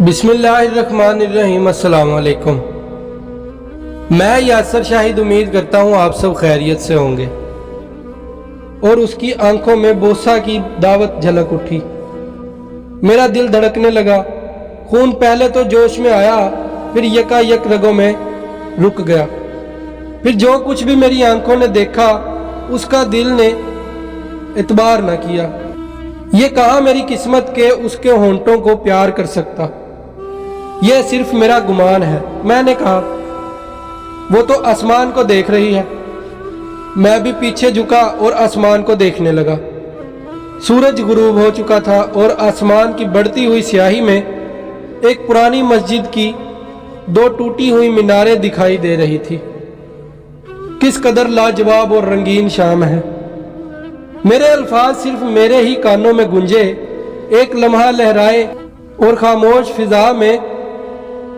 बिस्मिल्लाहिर्रहमानिर्रहीम। अस्सलाम वालेकुम। मैं यासर शाहिद उम्मीद करता हूँ आप सब खैरियत से होंगे। और उसकी आंखों में बोसा की दावत झलक उठी। मेरा दिल धड़कने लगा। खून पहले तो जोश में आया, फिर यकायक रगों में रुक गया। फिर जो कुछ भी मेरी आंखों ने देखा उसका दिल ने इतबार न किया। ये कहा मेरी किस्मत के उसके होंठों को प्यार कर सकता। यह सिर्फ मेरा गुमान है। मैंने कहा वो तो आसमान को देख रही है। मैं भी पीछे झुका और आसमान को देखने लगा। सूरज गुरूब हो चुका था और आसमान की बढ़ती हुई स्याही में एक पुरानी मस्जिद की दो टूटी हुई मीनारें दिखाई दे रही थी। किस कदर लाजवाब और रंगीन शाम है। मेरे अल्फाज सिर्फ मेरे ही कानों में गूंजे, एक लम्हा लहराए और खामोश फिजा में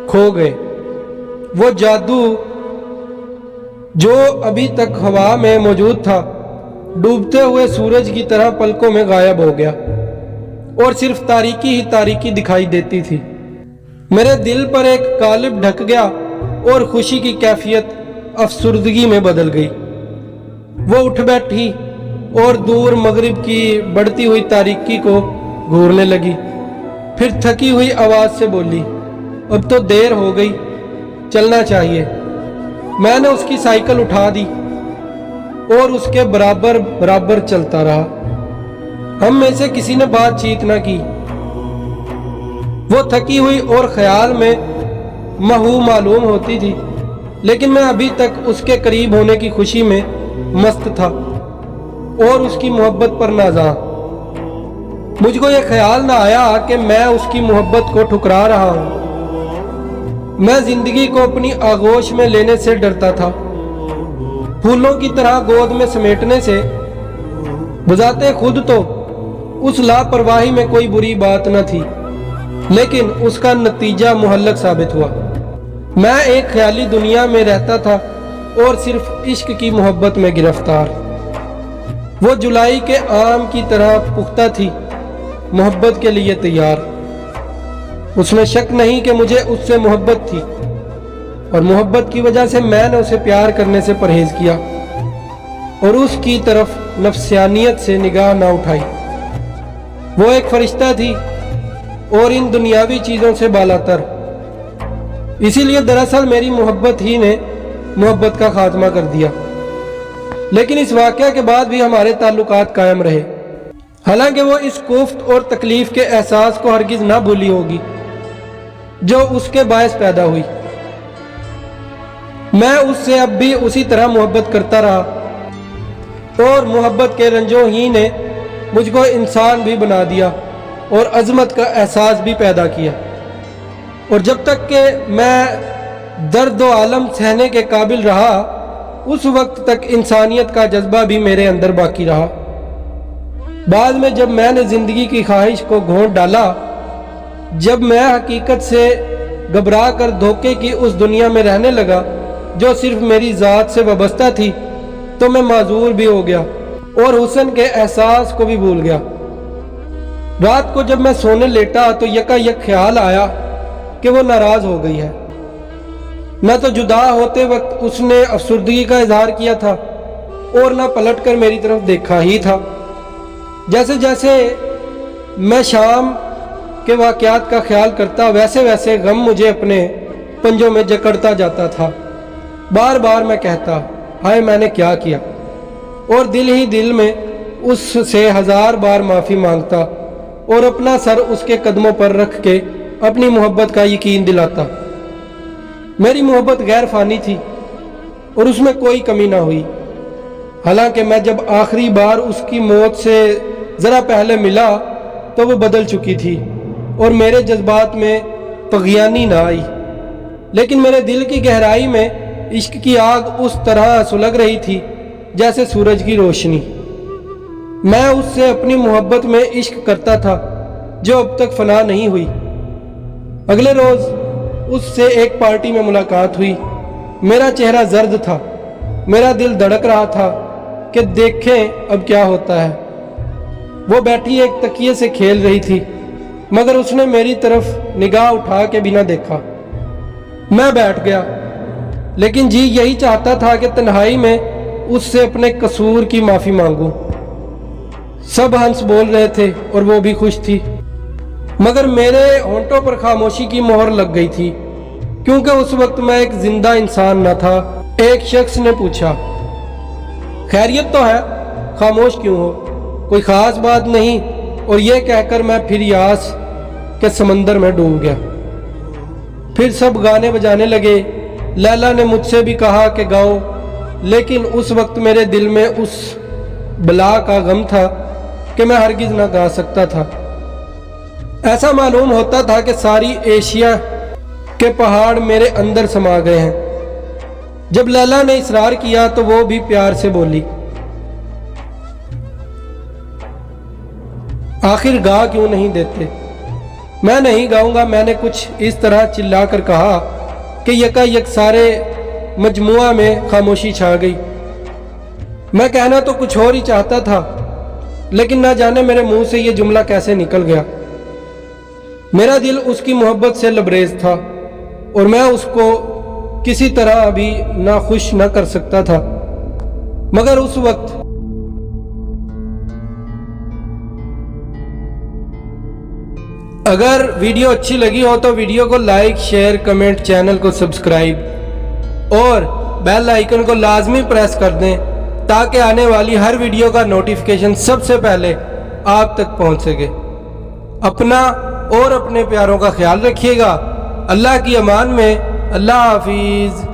खो गए। वो जादू जो अभी तक हवा में मौजूद था, डूबते हुए सूरज की तरह पलकों में गायब हो गया और सिर्फ तारीकी ही तारीकी दिखाई देती थी। मेरे दिल पर एक कालिब ढक गया और खुशी की कैफियत अफसुर्दगी में बदल गई। वो उठ बैठी और दूर मगरिब की बढ़ती हुई तारीकी को घूरने लगी। फिर थकी हुई आवाज से बोली, अब तो देर हो गई, चलना चाहिए। मैंने उसकी साइकिल उठा दी और उसके बराबर बराबर चलता रहा। हम में से किसी ने बातचीत न की। वो थकी हुई और ख्याल में महू मालूम होती थी, लेकिन मैं अभी तक उसके करीब होने की खुशी में मस्त था और उसकी मोहब्बत पर नाज़ा। मुझको ये ख्याल ना आया कि मैं उसकी मोहब्बत को ठुकरा रहा हूं। मैं जिंदगी को अपनी आगोश में लेने से डरता था। फूलों की तरह गोद में समेटने से बुझाते खुद तो उस लापरवाही में कोई बुरी बात न थी, लेकिन उसका नतीजा मुहल्लक साबित हुआ। मैं एक ख्याली दुनिया में रहता था और सिर्फ इश्क की मोहब्बत में गिरफ्तार। वो जुलाई के आम की तरह पुख्ता थी, मोहब्बत के लिए तैयार। उसमें शक नहीं कि मुझे उससे मोहब्बत थी और मोहब्बत की वजह से मैंने उसे प्यार करने से परहेज किया और उसकी तरफ नफ्सियानियत से निगाह ना उठाई। वो एक फरिश्ता थी और इन दुनियावी चीज़ों से बालातर। इसीलिए दरअसल मेरी मोहब्बत ही ने मोहब्बत का खात्मा कर दिया। लेकिन इस वाक़या के बाद भी हमारे ताल्लुकात कायम रहे। हालांकि वो इस कोफ्त और तकलीफ के एहसास को हरगिज़ ना भूली होगी जो उसके बायस पैदा हुई। मैं उससे अब भी उसी तरह मोहब्बत करता रहा और मोहब्बत के रंजों ही ने मुझको इंसान भी बना दिया और अजमत का एहसास भी पैदा किया। और जब तक कि मैं दर्द व आलम सहने के काबिल रहा, उस वक्त तक इंसानियत का जज्बा भी मेरे अंदर बाकी रहा। बाद में जब मैंने जिंदगी की ख्वाहिश को घोंट डाला, जब मैं हकीकत से घबरा कर धोखे की उस दुनिया में रहने लगा जो सिर्फ मेरी ज़ात से वाबस्ता थी, तो मैं माजूर भी हो गया और हुस्न के एहसास को भी भूल गया। रात को जब मैं सोने लेटा तो यकायक ख्याल आया कि वो नाराज हो गई है। न तो जुदा होते वक्त उसने अफसुर्दगी का इजहार किया था और न पलट कर मेरी तरफ देखा ही था। जैसे जैसे मैं शाम के वाक़यात का ख्याल करता, वैसे वैसे गम मुझे अपने पंजों में जकड़ता जाता था। बार बार मैं कहता, हाय मैंने क्या किया, और दिल ही दिल में उससे 1000 बार माफ़ी मांगता और अपना सर उसके कदमों पर रख के अपनी मोहब्बत का यकीन दिलाता। मेरी मोहब्बत गैर फ़ानी थी और उसमें कोई कमी ना हुई। हालांकि मैं जब आखिरी बार उसकी मौत से ज़रा पहले मिला तो वो बदल चुकी थी और मेरे जज्बात में तग़यानी ना आई, लेकिन मेरे दिल की गहराई में इश्क की आग उस तरह सुलग रही थी जैसे सूरज की रोशनी। मैं उससे अपनी मोहब्बत में इश्क करता था जो अब तक फना नहीं हुई। अगले रोज़ उससे एक पार्टी में मुलाकात हुई। मेरा चेहरा जर्द था, मेरा दिल धड़क रहा था कि देखें अब क्या होता है। वो बैठी एक तकिए से खेल रही थी। मगर उसने मेरी तरफ निगाह उठा के बिना देखा। मैं बैठ गया, लेकिन जी यही चाहता था कि तन्हाई में उससे अपने कसूर की माफ़ी मांगूं। सब हंस बोल रहे थे और वो भी खुश थी, मगर मेरे होंठों पर खामोशी की मोहर लग गई थी, क्योंकि उस वक्त मैं एक जिंदा इंसान न था। एक शख्स ने पूछा, खैरियत तो है, खामोश क्यों हो? कोई ख़ास बात नहीं। और ये कहकर मैं फिर यास के समंदर में डूब गया। फिर सब गाने बजाने लगे। लैला ने मुझसे भी कहा कि गाओ, लेकिन उस वक्त मेरे दिल में उस बला का गम था कि मैं हरगिज़ ना गा सकता था। ऐसा मालूम होता था कि सारी एशिया के पहाड़ मेरे अंदर समा गए हैं। जब लैला ने इसरार किया तो वो भी प्यार से बोली, आखिर गा क्यों नहीं देते? मैं नहीं गाऊंगा। मैंने कुछ इस तरह चिल्लाकर कहा कि यकायक सारे मजमुआ में खामोशी छा गई। मैं कहना तो कुछ और ही चाहता था, लेकिन ना जाने मेरे मुंह से ये जुमला कैसे निकल गया। मेरा दिल उसकी मोहब्बत से लबरेज था और मैं उसको किसी तरह अभी ना खुश ना कर सकता था। मगर उस वक्त अगर वीडियो अच्छी लगी हो तो वीडियो को लाइक, शेयर, कमेंट, चैनल को सब्सक्राइब और बेल आइकन को लाजमी प्रेस कर दें, ताकि आने वाली हर वीडियो का नोटिफिकेशन सबसे पहले आप तक पहुंच सके। अपना और अपने प्यारों का ख्याल रखिएगा। अल्लाह की अमान में। अल्लाह हाफिज़।